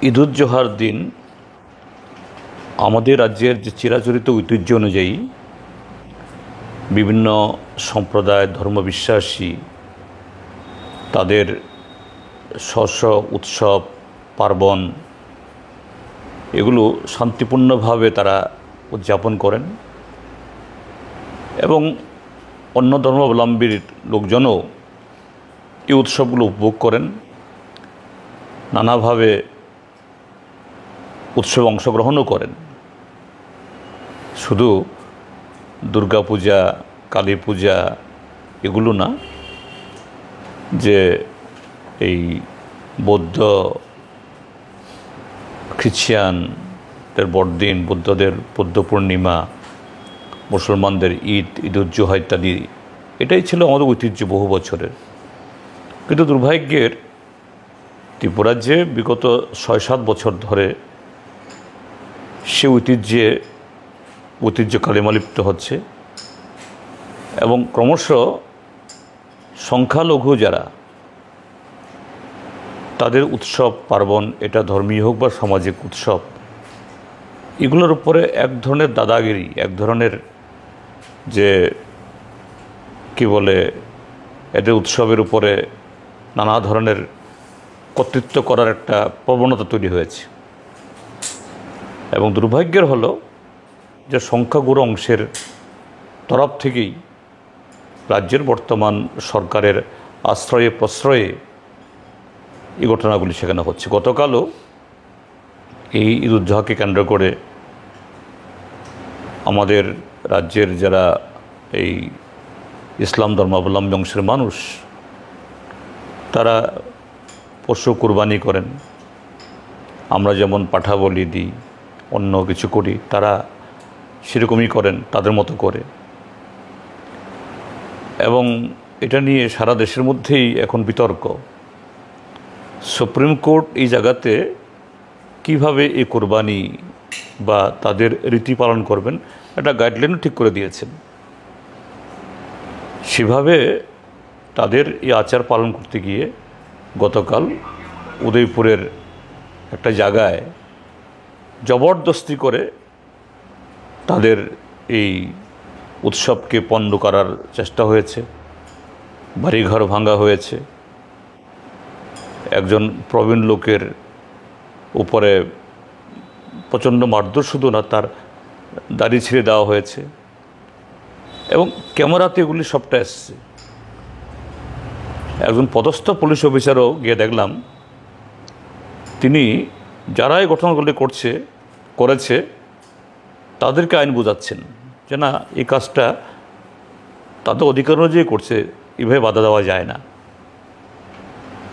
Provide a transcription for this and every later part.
ঈদুজ্জোহার দিন আমাদের রাজ্যের যে চিরাচরিত ঐতিহ্য অনুযায়ী বিভিন্ন সম্প্রদায় ধর্মবিশ্বাসী তাদের স্ব উৎসব পার্বণ এগুলো শান্তিপূর্ণভাবে তারা উদযাপন করেন এবং অন্য ধর্মাবলম্বীর লোকজনও এই উৎসবগুলো উপভোগ করেন, নানাভাবে উৎসবে অংশগ্রহণও করেন। শুধু দুর্গা পূজা, কালী পূজা এগুলো না, যে এই বৌদ্ধ খ্রিশ্চানদের বড়দিন, বুদ্ধদের বুদ্ধ পূর্ণিমা, মুসলমানদের ঈদুজ্জোহা ইত্যাদি, এটাই ছিল আমাদের ঐতিহ্য বহু বছরের। কিন্তু দুর্ভাগ্যের ত্রিপুরাজ্যে বিগত ৬-৭ বছর ধরে সে ঐতিহ্য কালিমালিপ্ত হচ্ছে এবং ক্রমশ সংখ্যালঘু যারা তাদের উৎসব পার্বণ, এটা ধর্মীয় হোক বা সামাজিক উৎসব, এগুলোর উপরে এক ধরনের দাদাগিরি, এক ধরনের যে কি বলে, এদের উৎসবের উপরে নানা ধরনের কর্তৃত্ব করার একটা প্রবণতা তৈরি হয়েছে। এবং দুর্ভাগ্যের হলো যে সংখ্যাগুরু অংশের তরফ থেকেই রাজ্যের বর্তমান সরকারের আশ্রয়ে প্রশ্রয়ে এই ঘটনাগুলি সেখানে হচ্ছে। গতকালও এই ঈদুজ্জোহাকে কেন্দ্র করে আমাদের রাজ্যের যারা এই ইসলাম ধর্মাবলম্বী অংশের মানুষ, তারা পশু কুরবানি করেন। আমরা যেমন পাঠা বলি দিই, অন্য কিছু করি, তারা সেরকমই করেন তাদের মতো করে। এবং এটা নিয়ে সারা দেশের মধ্যেই এখন বিতর্ক। সুপ্রিম কোর্ট এই জায়গাতে কিভাবে এই কোরবানি বা তাদের রীতি পালন করবেন একটা গাইডলাইনও ঠিক করে দিয়েছেন। সেভাবে তাদের এই আচার পালন করতে গিয়ে গতকাল উদয়পুরের একটা জায়গায় জবরদস্তি করে তাদের এই উৎসবকে পণ্ড করার চেষ্টা হয়েছে, বাড়িঘর ভাঙা হয়েছে, একজন প্রবীণ লোকের উপরে প্রচণ্ড মারধর, শুধু না, তার দাড়ি ছিঁড়ে দেওয়া হয়েছে এবং ক্যামেরাতে এগুলি সবটা এসছে। একজন পদস্থ পুলিশ অফিসারও গিয়ে দেখলাম, তিনি যারা এই ঘটনাগুলি করেছে তাদেরকে আইন বোঝাচ্ছেন যে না, এই কাজটা তাদের অধিকার অনুযায়ী করছে, এভাবে বাধা দেওয়া যায় না।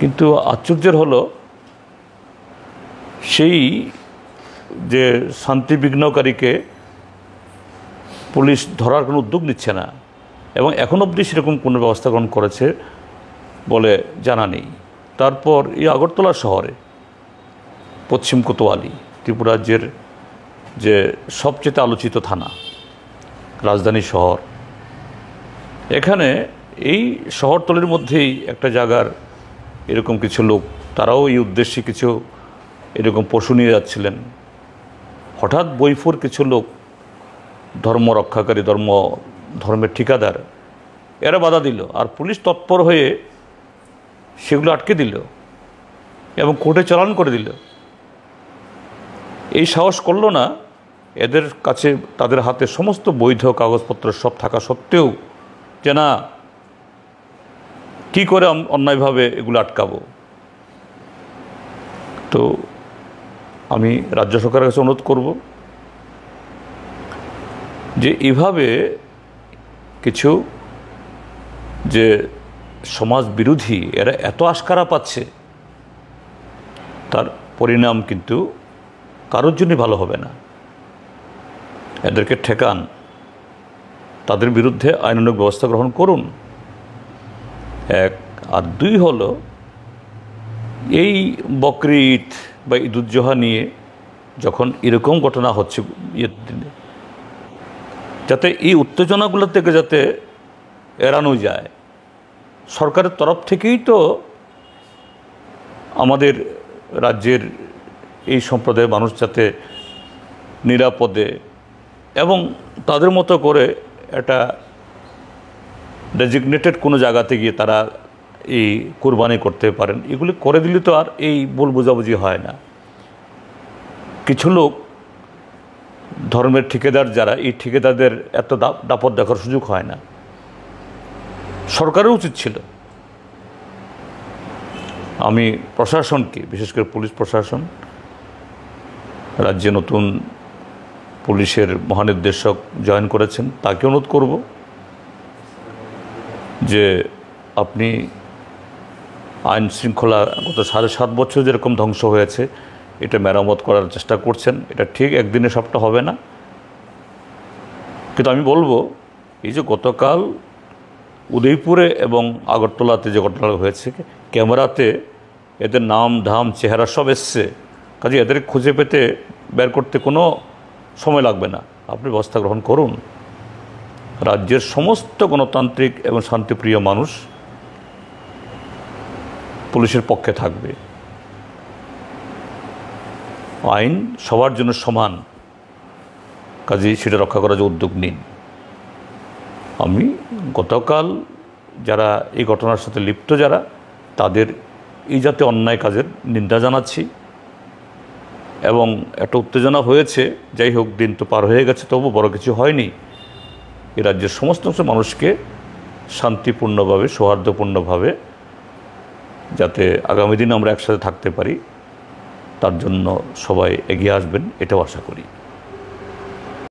কিন্তু আশ্চর্যের হলো, সেই যে শান্তি বিঘ্নকারীকে পুলিশ ধরার কোনো উদ্যোগ নিচ্ছে না এবং এখন অবধি সেরকম কোনো ব্যবস্থা গ্রহণ করেছে বলে জানা নেই। তারপর এই আগরতলা শহরে পশ্চিম কোতোয়ালি, ত্রিপুরা রাজ্যের যে সবচেয়ে আলোচিত থানা, রাজধানী শহর, এখানে এই শহরতলির মধ্যেই একটা জায়গার এরকম কিছু লোক, তারাও এই উদ্দেশ্যে কিছু এরকম পশু নিয়ে যাচ্ছিলেন। হঠাৎ বইফুর কিছু লোক, ধর্ম রক্ষাকারী, ধর্মের ঠিকাদার, এরা বাধা দিল আর পুলিশ তৎপর হয়ে সেগুলো আটকে দিল এবং কোর্টে চালান করে দিল। এই সাহস করলো না এদের কাছে, তাদের হাতে সমস্ত বৈধ কাগজপত্র সব থাকা সত্ত্বেও, যে না, কী করে অন্যায়ভাবে এগুলো আটকাবো। তো আমি রাজ্য সরকারের কাছে অনুরোধ করব যে এভাবে কিছু যে সমাজ বিরোধী, এরা এত আশকারা পাচ্ছে, তার পরিণাম কিন্তু কারোর জন্যই ভালো হবে না। এদেরকে ঠেকান, তাদের বিরুদ্ধে আইনানুগ ব্যবস্থা গ্রহণ করুন, এক। আর দুই হলো, এই বকরি ঈদ বা ঈদুজ্জোহা নিয়ে যখন এরকম ঘটনা হচ্ছে, দিনে যাতে এই উত্তেজনাগুলো থেকে যাতে এড়ানো যায়, সরকারের তরফ থেকেই তো আমাদের রাজ্যের এই সম্প্রদায়ের মানুষ যাতে নিরাপদে এবং তাদের মতো করে একটা ডেজিগনেটেড কোনো জায়গাতে গিয়ে তারা এই কোরবানি করতে পারেন, এগুলি করে দিলে তো আর এই ভুল বোঝাবুঝি হয় না। কিছু লোক ধর্মের ঠিকাদার যারা, এই ঠিকাদারদের এত দাপট দেখার সুযোগ হয় না। সরকারের উচিত ছিল, আমি প্রশাসনকে, বিশেষ করে পুলিশ প্রশাসন, রাজ্যে নতুন পুলিশের মহানির্দেশক জয়েন করেছেন, তাকে অনুরোধ করব যে আপনি আইন শৃঙ্খলা গত 7.5 বছর যেরকম ধ্বংস হয়েছে এটা মেরামত করার চেষ্টা করছেন। এটা ঠিক একদিনে সবটা হবে না, কিন্তু আমি বলবো এই যে গতকাল উদয়পুরে এবং আগরতলাতে যে ঘটনা হয়েছে, ক্যামেরাতে এদের নাম ধাম চেহারা সব এসছে, কাজে এদের খুঁজে পেতে বের করতে কোনো সময় লাগবে না। আপনি ব্যবস্থা গ্রহণ করুন। রাজ্যের সমস্ত গণতান্ত্রিক এবং শান্তিপ্রিয় মানুষ পুলিশের পক্ষে থাকবে। আইন সবার জন্য সমান, কাজেই সেটা রক্ষা করার যে উদ্যোগ নিন। আমি গতকাল যারা এই ঘটনার সাথে লিপ্ত যারা, তাদের এই জাতীয় অন্যায় কাজের নিন্দা জানাচ্ছি। এবং একটা উত্তেজনা হয়েছে, যাই হোক, দিন তো পার হয়ে গেছে, তবু বড় কিছু হয়নি। এই রাজ্যের সমস্ত মানুষকে শান্তিপূর্ণভাবে, সৌহার্দ্যপূর্ণভাবে যাতে আগামী দিন আমরা একসাথে থাকতে পারি, তার জন্য সবাই এগিয়ে আসবেন, এটাও আশা করি।